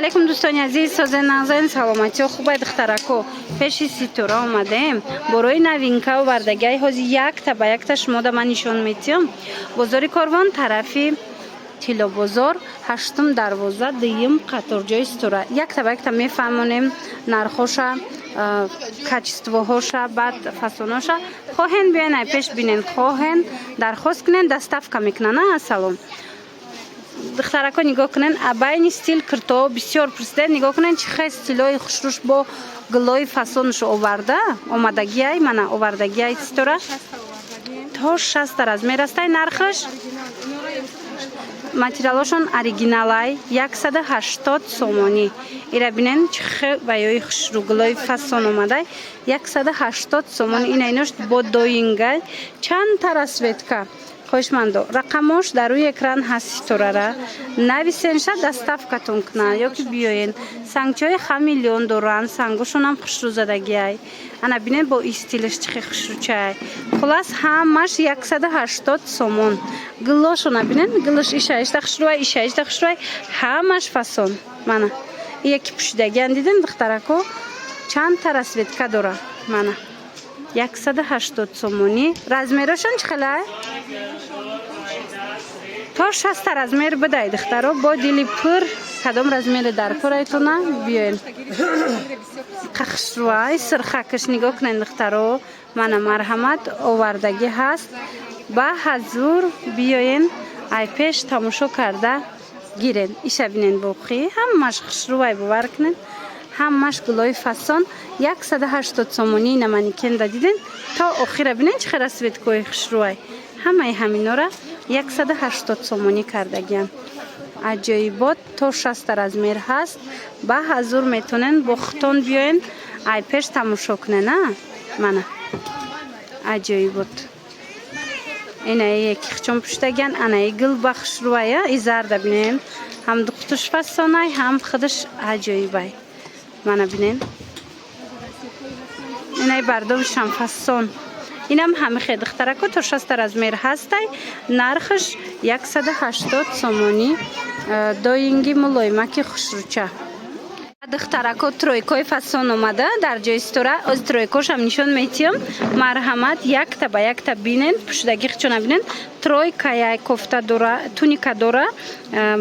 алейкум дӯстони азиз, созен нағзен саломатиё хубай духтарако. Пеши ситора омадем. Борои новинка овардагиҳои ҳозир якта ба якта шумода ман нишон метиҳам. Бозори Корвон тарафи Тилобозор 8 дарвоза 2 қатор ҷои ситора. Якта ба якта мефаҳмонем нархоша, качествоҳоша, баъд фасоноша. Хоҳен биёен ай пеш бинен, хоҳен дархост кунен, доставка мекунан. Ассалом. Духтарако нигоҳ кунен, байни стил кирто бисёр пурсидед, нигоҳ кунен či хел стилои хушруш бо гилои фасонаш оварда омадагиай мана овардагиай ситора то 6 размер астай. нархаш материалошон оригиналай 180 сомонӣ. ира бинен či хел ваёи хушру гилои фасон омадай 180 сомонӣ. ина инош бо доингай чанд тара светка. хоҳишмандо рақамош дар рӯи экран ҳаст ситорара. нависенша доставкатон кунанд ёки биёен. сангчаҳои хамелеон доранд, сангошонам хушрӯзадагиай. ана бинед бо истилаш či хел хушрӯчай. хулас ҳамаш 180 сомон. гилошона бинед, гилош ишаишта хушрӯвай, ишаишта хушрӯвай, ҳамаш фасон. мана яки пӯшидагиан диден духтарако чанд тара светка дора. мана 180 сомонӣ. размерошон či хелай? то 6 размер бидай духтаро бо дили пур. кадом размери дар корайтона биёен. қахшруай сирхакаш нигоҳ кунен духтаро. мана марҳамат овардагӣ ҳаст. ба ҳазур биёен ай пеш тамошо карда гирен. иша бинен боқӣ ҳамаш хушрӯвай бовар кунен. ҳамаш гилои фасон 180 сомонӣ. ина манекенда диден то охира бинен či хела светкои хушрӯвай. ҳамаи ҳаминора 180 сомонӣ кардагиан. аҷоибот то 6 размер ҳаст. ба ҳазур метонен бо хутон биёен ай пеш тамошо кунен. мана аҷоибот. инаи яки хичон пӯшидагиан. анаи гил ба хушрӯвай. и зарда бинен ҳам духтуш фасонай ҳам худаш аҷоибай. мана бинен инаи бардомишам фасон. инам ҳамихе духтарако то 6 размер ҳастай. нархаш 180 сомонӣ. доинги мулоимаки хушрӯча. духтарако тройкои фасон омада дар ҷои ситора. оз тройкошам нишон метиҳам. марҳамат якта ба якта бинен, пӯшидаги хичона бинен. тройка яй кофта дора, туника дора,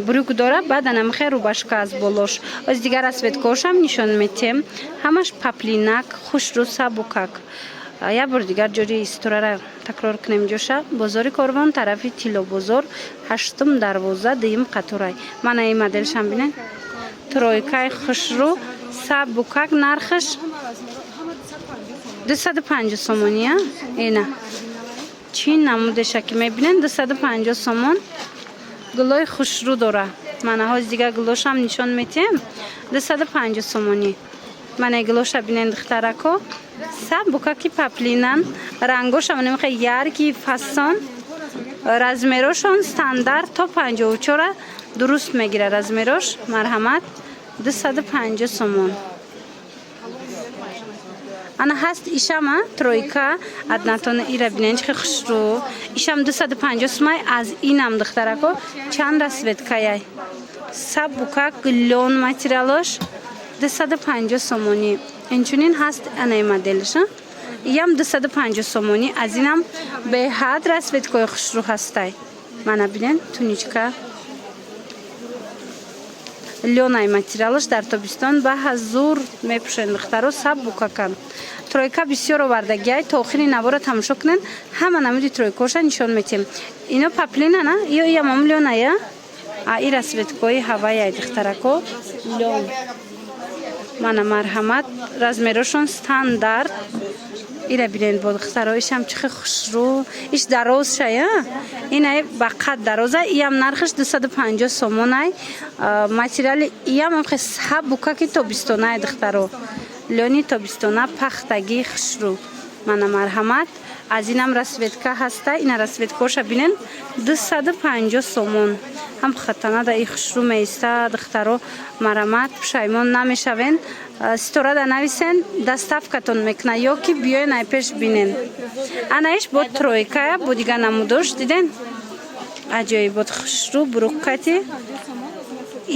брюк дора, баъд анамихе рубашка аз болош. оз дигар асветкошам нишон метиҳам. ҳамаш паплинак, хушрӯ, сабукак. як бор дигар ҷори ситорара такрор кунем ҷоша. бозори Корвон тарафи Тилобозор 8 дарвоза 2 қаторай. мана ин моделшам бинен. тройкаи хушрӯ сабукак. нархаш 250 сомонӣ. ина чин намудеша ки мебинен 250 сомон. гилои хушрӯ дора. мана ҳоз дигар гилошам нишон метиҳам. 250 сомонӣ. мана гилоша бинен духтарако сабукаки паплинан. рангошам намехе ярки фасон. размерошон стандарт то 54 дуруст мегира размерош. марҳамат 250 сомон. ана ҳаст ишама тройка аднатона. ира бинен či хушрӯ. ишам 250 сомай. аз инам духтарако чанда светкаяй. сабукак гилён материалош 250 сомонӣ. инчунин ҳаст анаи моделш. иям 250 сомонӣ. аз инам беҳад расветкои хушрӯ ҳастай. мана бинен туничка лёнай материалаш дар тобистон ба ҳазур мепӯшен духтаро. сабукакан. тройка бисёр овардагиай. то охири навора тамошо кунен. ҳама намуди тройкоша нишон метиҳем. ино паплинана ё иямам лёная. ира светкои ҳаваяй духтарако лён. мана марҳамат размерошон стандарт. ира бинен бо духтаро ишам či хел хушрӯ. иш дарозшая. инай ба қад дароза. иям нархаш 250 сомонай. материали иям хел сабукаки тобистонай духтаро. лёни тобистона пахтаги хушрӯ. мана марҳамат аз инам расветка ҳастай. ина расветкоша бинен 250 сомон. ҳам хатанада и хушрӯ меиста духтаро. марҳамат пушаймон намешавен. ситорада нависен доставкатон мекунад ёки биёен ай пеш бинен. анаиш бо тройка бо дигар намудош диден. аҷоибот хушрӯ бруккати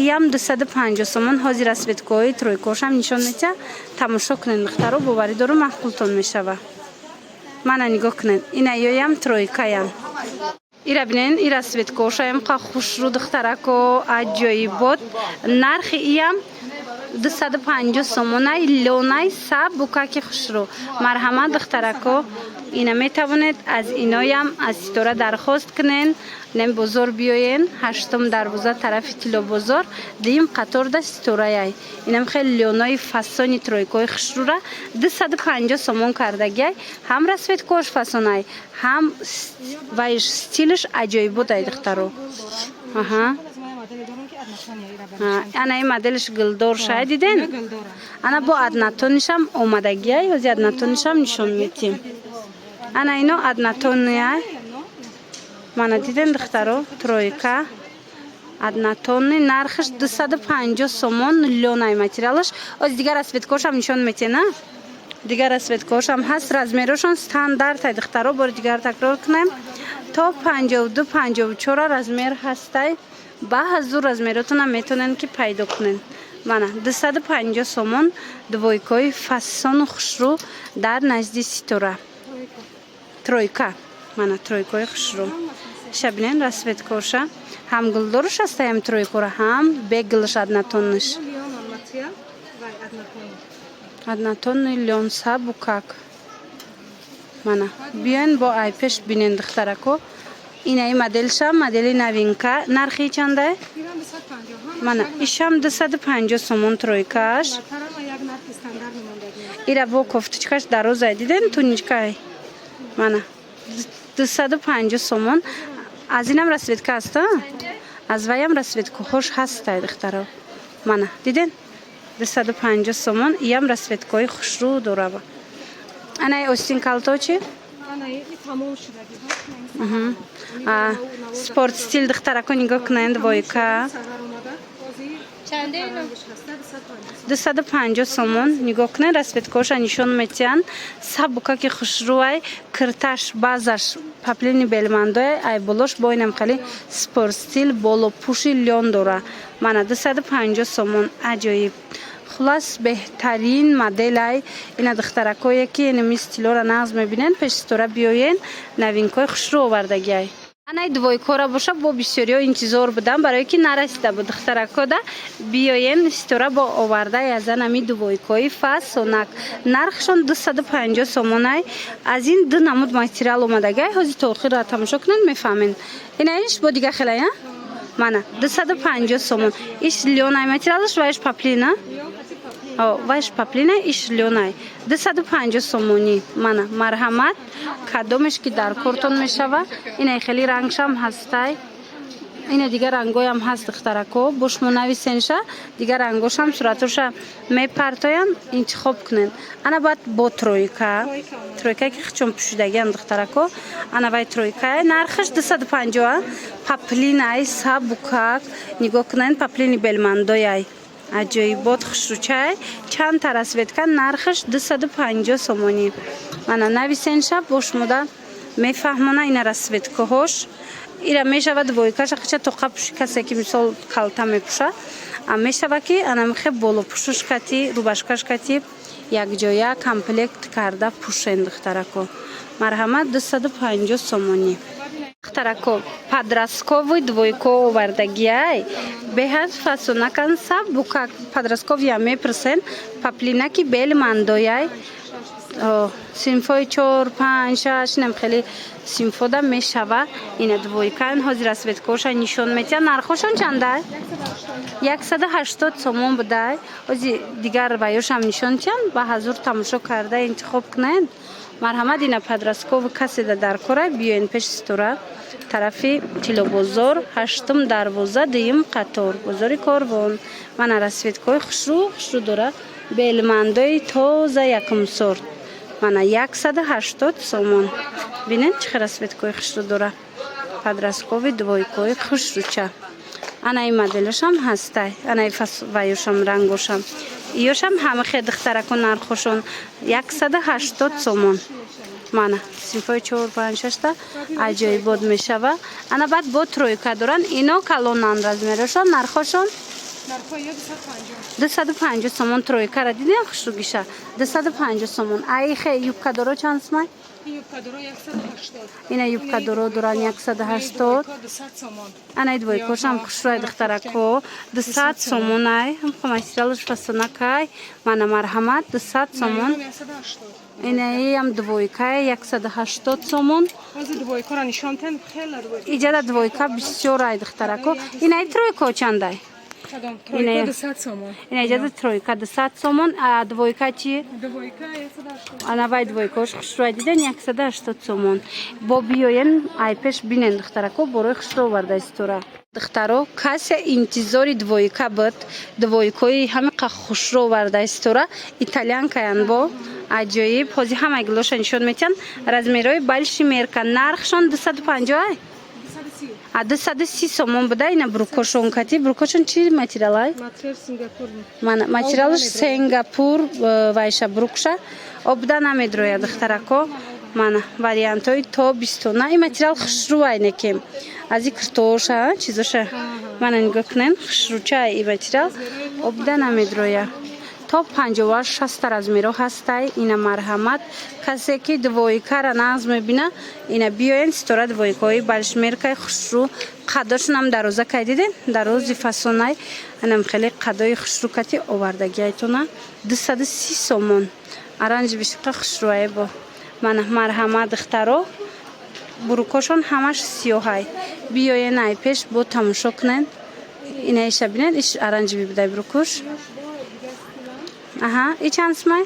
иям 250 сомон ҳозир расветкаҳои тройкошам нишон мета. Тамошо кунед духтаро, боварӣ дорум маъқултон мешава. Мана нигоҳ кунед. Ина ёям тройкаям. Ира бинен, ира расветкаҳошаям қа хушрӯ духтарако аҷоибот. Нархи иям 250 сомонай лёнай сабукаки хушрӯ. Марҳамат духтарако, ина метавонед аз иноям аз Ситора дархост кунен. Нем бозор биёен, 8 дарвоза тарафи Тило бозор, дим қаторда Ситораяй. Инам хел лёнои фасони тройкаи хушрӯра 250 сомон кардагиай. Ҳам расветкааш фасонай, ҳам вайш стилиш аҷоиботай духтаро. Аҳа. Ана ин моделиш гулдор шай диден? Ана бо аднатонишам омадагиай, ҳозир аднатонишам нишон метим. Ана ино аднатонияй. Мана диден духтаро, тройка. Аднатони нархиш 250 сомон лёнай материалаш. Озир дигар расветкаашам нишон метена? Дигар расветкаашам ҳаст, размерошон стандартай духтаро. Бори дигар такрор кунем. То 52-54 размер ҳастай. Баъзу размеротонам метонен ки пайдо кунен. Мана 250 сомон двойкаи фасону хушрӯ дар назди Ситора. Тройка. Мана тройкаи хушрӯ. Шабинен расветкаша. Ҳам гулдоруш ҳастаям тройкора, ҳам беглш аднатониш. Аднатони лён сабукак. Мана биёен бо айпеш бинен духтарако. Ина и моделша, модели новинка. Нархи чандай? Мана ишам 250 сомон тройкаш. Ира бо кофточкаш дарозай диден туничкай. Мана 250 сомон. Аз инам расветка ҳаста? Аз ваям расветкаҳош ҳастай духтаро. Мана диден 250 сомон. Иям расветкаҳои хушрӯ дорава. Анаи остин калто чи? Спорт стил духтарако нигоҳ кунанд войка. 250 сомон нигоҳ кунед, расветкаоша нишон метиҳанд. Сабукаки хушрӯай, кирташ, базаш, паплини белмандояй, айболош бо инам хеле спорт стил, болопуши лён дора. Мана 250 сомон аҷоиб. Хулас беҳтарин моделай. Ина духтаракое ки инами стилора нағз мебинен, пеш Ситора биёен, новинкаи хушрӯ овардагиай. Анай двойкора боша бо бисёриҳо интизор будам, барое ки нарасида буд духтаракода. Биёен Ситора бо овардаи аз анами двойкаи фасонак. Нархшон 250 сомонай. Аз ин ду намуд материал омадагиай. Ҳозир то охира тамошо кунед мефаҳмед. Инаиш бо дига хелая? Мана 250 сомон. Иш лёнай материалаш вайш паплина? Вайш паплина иш лёнай 250 сомони. Мана марҳамат кадомеш ки дар кортон мешава. Ина хели рангшам ҳастай. Ина дигар рангоям ҳаст духтарако. Бошмо нависенша дигар рангошам суратоша мепартоян, интихоб кунен. Ана баъд бо тройка. Тройка ки хичон пушидагиам духтарако. Ана вай тройка. Нархиш 250. Паплинай сабукак. Нигоҳ кунен паплини белмандояй. Аҷоибот хушрӯчай. Чанд та расветка нархиш 250 сомони. Мана нависенша бошмода мефаҳмона ина расветкаҳош. Ира мешава двойкаша хича тоқа пуши касе ки мисол калта мепуша. Мешава ки анамихе болопушуш кати, рубашкаш кати якҷоя комплект карда пушен духтарако. Марҳамат 250 сомони. Духтарако подростковый двойко овардагиай. Беҳад фасонакан сабукак подростковия мепирсен. Паплинаки белмандояй. Симфои 4, 5, 6 нем хеле симфода мешава. Ина двойкан ҳозир расветкаоша нишон метиҳанд. Нархошон чандай? 180 сомон будай. Ҳозир дигар ваёшам нишон тиҳанд. Ба ҳазур тамошо карда интихоб кунед. Марҳамат ина подростковый каседа дар кора биёен пеш Ситора тарафи Тило бозор 8 дарвоза дим қатор бозори Корвон. Мана расветкаҳои хушрӯ дора. Белмандои тоза якум сорт. Мана 180 сомон. Бинед чӣ расветкаҳои хушрӯ дора. Подростковый двойкаи хушрӯча. Ана ин моделашам ҳастай. Ана ин ваёшам рангошам. Иёшам ҳамахе духтарако нархошон 180 сомон. Мана симфои 4, 5, 6 та аҷоибот мешава. Ана баъд бо тройка доран. Ино калонан размерошон нархошон نرخ 250 250 сомон тройка ра дидем хушругиша 250 сомон ай хе юбка доро чанд сомон юбка доро 180 ина юбка доро дуран 180 200 сомон ана двойкошам хушрой духтарако 200 сомон ай материалш фасонакай мана марҳамат 200 сомон 180 ина ям двойка 180 сомон ҳозир двойкаро нишон тен хела двойка иҷада двойка бисёр ай духтарако ина тройка чандай кадом тройка 200 сомон ина иҷада тройка 200 сомон а двойка чи двойка 180 ана вай двойкош хушрой диден 180 сомон бо биёен ай пеш бинен духтарако борои хушро варда истора духтаро касе интизори двойка буд двойкои ҳамиқа хушро варда истора итальянкаян бо аҷоиб ҳозир ҳамаи гилоша нишон метиҳанд размерои бальши мерка нархшон 250 ай 230 сомон буда ина брукошон кати брукошон чи материал ай материал сингапур мана материалш сингапур вайша брукша обда намедрояд духтарако мана вариантои то бистона и материал хушру айнекем ази картоша чизоша мана нигоҳ кунен хушруча и материал обда намедроя то 50-60 размеро ҳастай ина марҳамат касе ки двойкара нағз мебина ина биёен стора двойкаи балшмеркаи хушру қаддошонам дароза кай диден дарози фасонай анам хеле қаддои хушру кати овардагиайтона 230 сомон аранҷи бишиқа хушруае бо мана марҳамат духтаро бурукошон ҳамаш сиёҳай биёен ай пеш бо тамошо кунен ина иша бинед иш аранҷи бибидай бурукуш аҳа и чанд сомон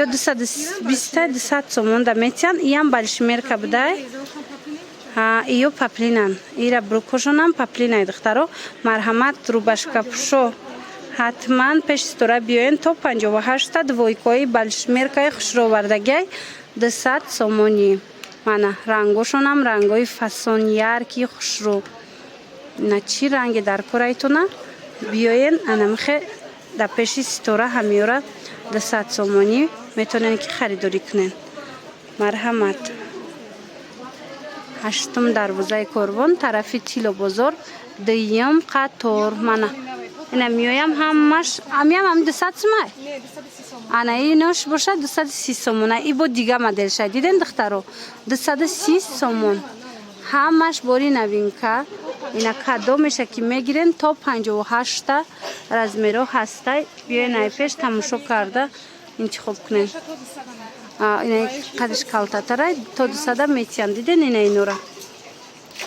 ё 200 сомон да метиҳанд иам балшмерка будай ҳа иё паплинан ира брукошонам паплинай духтаро марҳамат рубашкапушо ҳатман пеши стора биёен то 58 двойкои балшмеркаи хушровардагиай 200 сомони мана рангошонам рангои фасон ярки хушру ина чӣ ранге дар корайтона биёен анамихе да пеши стора ҳамиёра 200 сомонӣ метавонен ки харидорӣ кунен марҳамат ҳаштум дарвозаи корвон тарафи тило бозор дуюм қатор мана ина миёям ҳамаш амиам ҳам 200 сомон ана инош бошад 230 сомон и бо дига моделша диден духтаро 230 сомон ҳамаш бори новинка ина кадо меша ки мегирен то 58 размеро ҳастай биёен ай пеш тамошо карда интихоб кунен ина қадиш калтатарай то 200 метиҳанд диден ина инора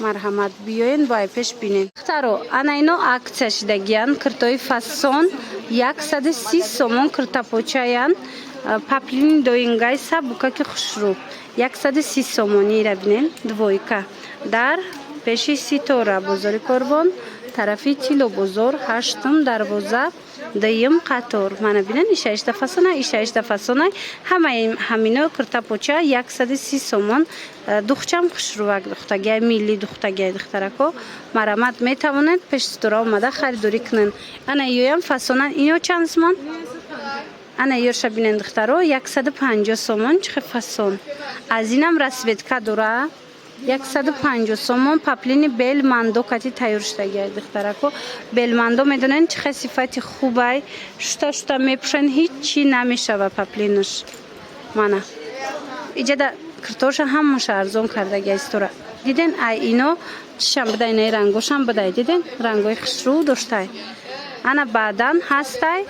марҳамат биёен бо ай пеш бинен духтаро ана ино акция шидагиян киртои фасон 130 сомон киртапочаян паплини доингай сабукаки хушру 130 сомони ира бинен двойка дар пеши ситора бозори корвон тарафи тило бозор ҳаштум дарвоза дуюм қатор мана бинен ишаишта фасонай ҳамино киртапоча 130 сомон духчам хушрувак духтагия милли духтагия духтарако марҳамат метавонед пеши ситора омада харидорӣ кунен ана ёям фасонан ино чанд сомон ана ёрша бинен духтаро 150 сомон чихе фасон аз инам расветка дора 150 сомон паплини белмандо кати тайёр шудагиай духтарако белмандо медонен чихе сифати хубай шута мепушен ҳичи намешава паплинуш мана иҷада киртоша ҳамаша арзон кардагиай стора диден ай ино чишам бидай инаи рангошам бидай диден рангои хушру доштай ана баъдан ҳастай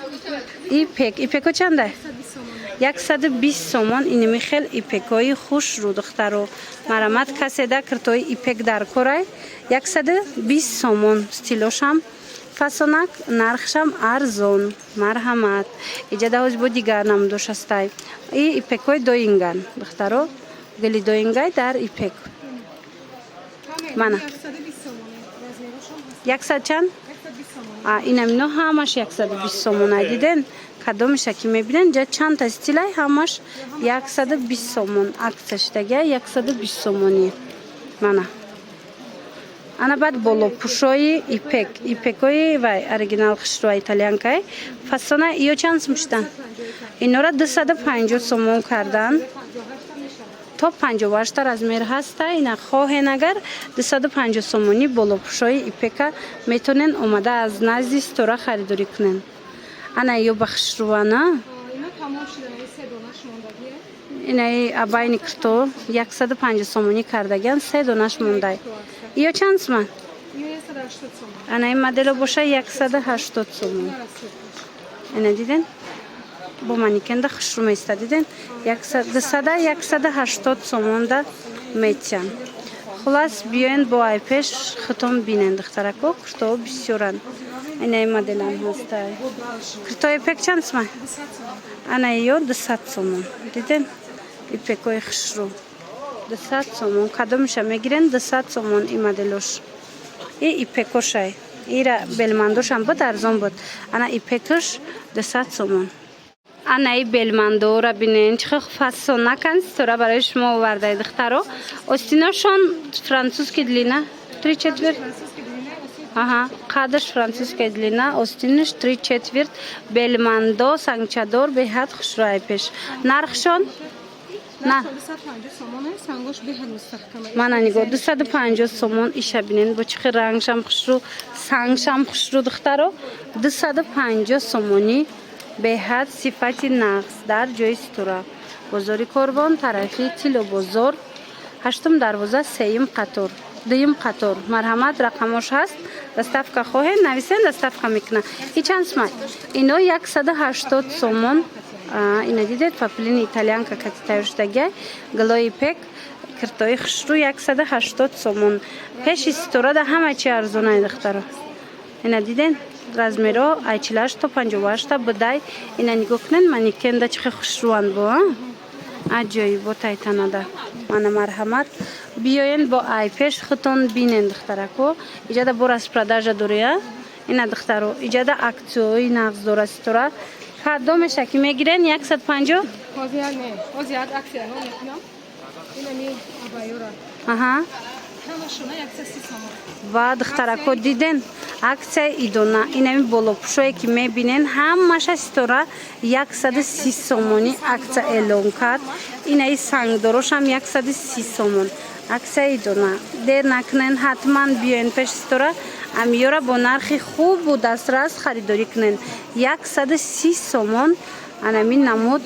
ипеко чандай 120 сомон иними хел ипекои хушру духтаро марҳамат каседа киртои ипек дар корай 120 сомон стилошам фасонак нархшам арзон марҳамат иҷада ҳоз бо дигар намудошастай и ипекои доинган духтаро гили доингай дар ипек мана 100 чанд инамино ҳамаш 120 сомон ай диден кадомеша ки мебинен ҷа чандта стилай ҳамаш 120 сомон акция шидагия 120 сомони мана ана баъд болопушои ипекои вай оригинал хушруа итальянкай фасона иё чанд сом шудан инора 250 сомон кардан то 58 размер ҳаста. Ина хоҳен агар 250 сомонӣ болопӯшои ипека метонен омада аз назди стора харидорӣ кунен. Ана ё бахшрувана Ина тамом шуда, ин се донаш мондагие. инаи абайни кирто 150 сомонӣ кардаган, 3 донаш мондай. Ё чанд сомон? Ё 180 сомон. Ана ин модело боша 180 сомон. Ина диден? Бо манекенда хушру места диден? 180 сомонда метиям. Хулас биёен бо ай пеш хитон бинен духтарако, кирто бисёран. Ина ин моделам ҳастай. Кирто ипек чанд сомон? 200 сомон. Ана ё 200 сомон. Диден? Ипекои хушру 200 сомон. Кадомиша мегирен 200 сомон ин моделош. И ипекошай. Ира белмандошам буд арзон буд. Ана ипекош 200 сомон. Ана и белмандора бинен чихо фасон накан стора барои шумо овардай духтаро. Остиношон французский длина 3/4. Ага, қадрш французская длина, остиниш 3/4 белмандо сангчадор беҳад хушрӯи пеш. Нархшон? На. 250 сомон аст, сангош беҳад мустаҳкам. Мана нигоҳ 250 сомон иша бинен бо чихи рангшам хушрӯ, сангшам хушрӯ духтаро. 250 сомонӣ беҳад сифати нағз дар ҷои стора. Бозори Корбон, тарафи Тило бозор, 8 дарвоза 3 қатор. 2 қатор. Марҳамат, рақамош ҳаст. Доставка хоҳед, нависен, доставка мекунам. И чанд сомон? Ино 180 сомон. Ина дидед, папелини итальянка катитаёштагай, глои пек, киртои хушрӯ 180 сомон. Пеши стора да ҳама чи арзонай духтаро. Ина диден? Размеро ай 48 то 58 будай. Ина нигоҳ кунен, манекенда чихи хушрӯан бо. Аҷоибо тайтанада. Мана марҳамат. Биёен бо ай пеш хитон бинен духтарако. Иҷада бо распродажа дория. Ина духтаро, иҷада аксиёи нағз дора стора. Кадомеша ки мегирен 150? Ҳозир не. Ҳозир аксия мекунам. Ина ми абайора. Аҳа. Ҳамашона 130 сомон. Ва духтарако диден аксияи идона инами болопӯшое ки мебинен ҳамаша стора 130 сомонӣ аксия эълон кард. Инаи сангдорошам 130 сомон. Аксияи идона. Дер накунен, ҳатман биёен пеши стора. Амиёра бо нархи хубу дастрас харидорӣ кунен. 130 сомон. Анами намуд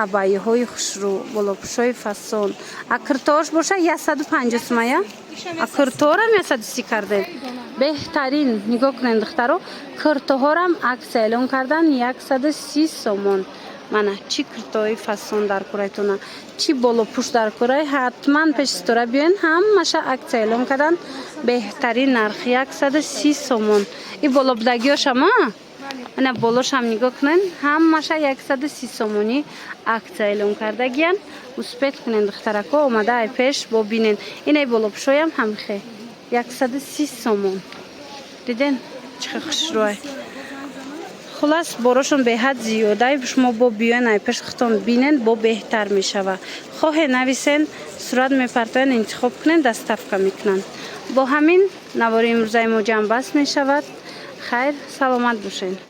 абайиҳои хушрӯ, болопӯшои фасон. А киртоаш боша 150 сомон. А кирторам 130 кардем. Беҳтарин нигоҳ кунен духтаро. Киртоҳорам аксия эълон кардан 130 сомон. Мана чи киртои фасон дар курайтона, чи болопӯш дар курай, ҳатман пеши стора биёен, ҳамаша аксия эълон кардан. Беҳтарин нарх 130 сомон. И болобудагиёшам ана болошам нигоҳ кунен, ҳамаша 130 сомонӣ аксия эълон кардагиян. Успех кунен духтарако, омада ай пеш бо бинен. Инаи болопӯшоям ҳамихе 130 сомон. Диден чихи хушрӯай. Хулас борошон беҳад зиёда. Шумо бо биёен ай пеш хитон бинен, бо беҳтар мешава. Хоҳе нависен, сурат мепартоян, интихоб кунен, доставка мекунанд. Бо ҳамин навори имрӯзаи мо ҷамъ бас мешавад. Хайр, саломат бошед.